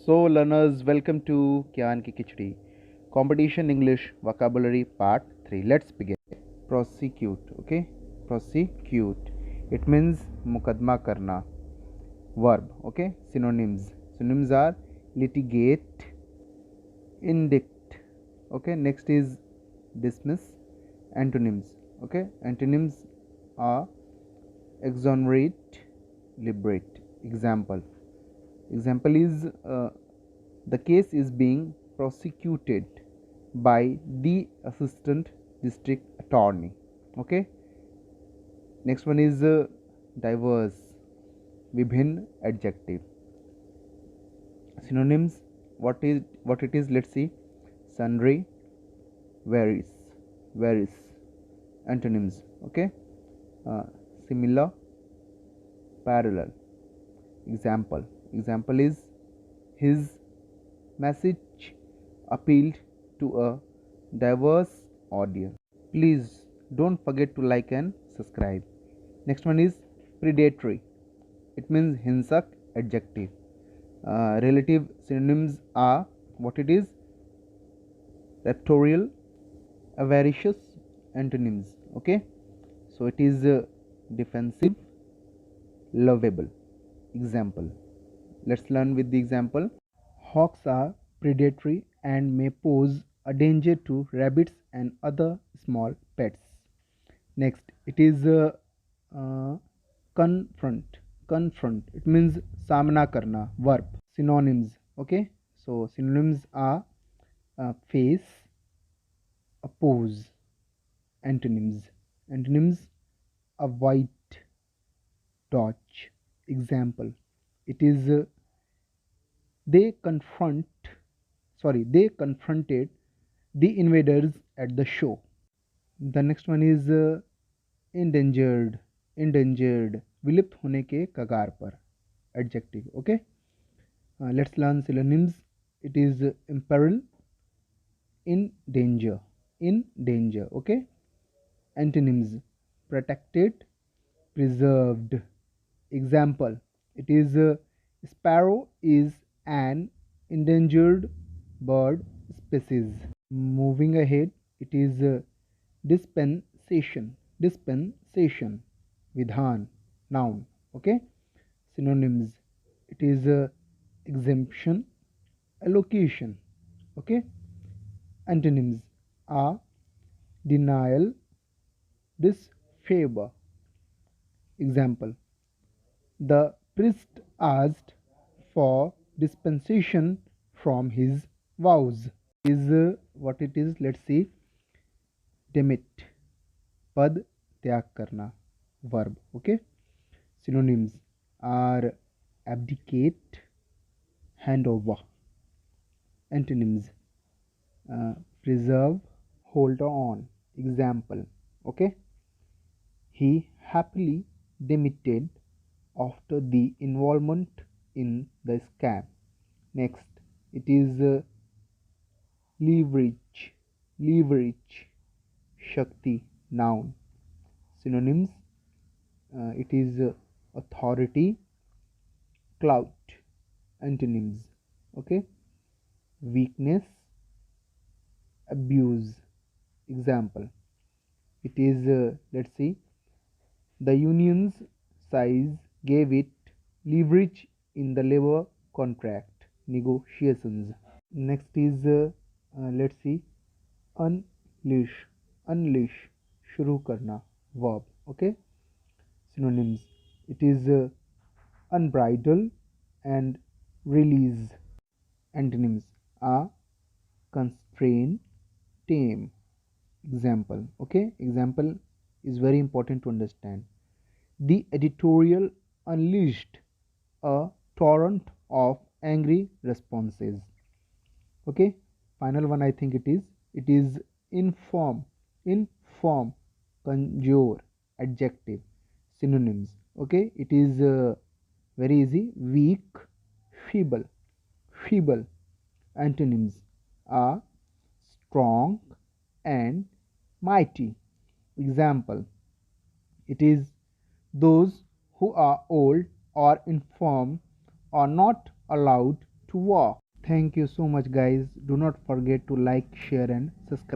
So, learners, welcome to Kyan Ki Khichdi Competition English Vocabulary Part 3. Let's begin. Prosecute, okay? Prosecute. It means mukadma karna. Verb, okay? Synonyms. Synonyms are litigate, indict, okay? Next is dismiss. Antonyms, okay? Antonyms are exonerate, liberate. Example is the case is being prosecuted by the assistant district attorney. Okay. Next one is diverse, vibhin, adjective. Synonyms. What it is? Let's see. Sundry, various. Antonyms. Okay. Similar, parallel. Example is his message appealed to a diverse audience. Please don't forget to like and subscribe. Next one is predatory. It means hinsak, adjective. Relative synonyms are what it is? Raptorial, avaricious. Antonyms. Okay, so it is defensive, lovable. Example. Let's learn with the example. Hawks are predatory and may pose a danger to rabbits and other small pets. Next, it is uh, confront. Confront. It means samna karna. Verb. Synonyms. Okay. So synonyms are face, oppose. Antonyms. Antonyms: a white, dodge. Example. It is they confronted the invaders at the show. The next one is endangered. Endangered, विलुप्त होने के कगार पर. Adjective. Okay. Let's learn synonyms. It is imperil, in danger. In danger. Okay. Antonyms: protected, preserved. Example. It is sparrow is an endangered bird species. Moving ahead, it is dispensation. Dispensation. Vidhan. Noun. Okay. Synonyms. It is exemption, allocation. Okay. Antonyms are denial, disfavor. Example. The priest asked for dispensation from his vows. Is what it is? Let's see. Demit, pad त्याग करना. Verb. Okay. Synonyms are abdicate, hand over. Antonyms: preserve, hold on. Example. Okay. He happily demitted after the involvement in the scam. Next, it is leverage. Leverage. Shakti. Noun. Synonyms: it is authority, clout. Antonyms. Okay. Weakness, abuse. Example. It is let's see. The union's size gave it leverage in the labor contract negotiations. Next is let's see. Unleash. Unleash, shuru karna. Verb. Okay. Synonyms: it is unbridled and release. Antonyms are constrain, tame. Example. Okay. Example is very important to understand. The editorial unleashed a torrent of angry responses. Okay. Final one, I think it is inform. Inform, conjure. Adjective. Synonyms. Okay. It is very easy. Weak, feeble. Feeble. Antonyms are strong and mighty. Example. It is those who are old or infirm are not allowed to walk. Thank you so much, guys. Do not forget to like, share, and subscribe.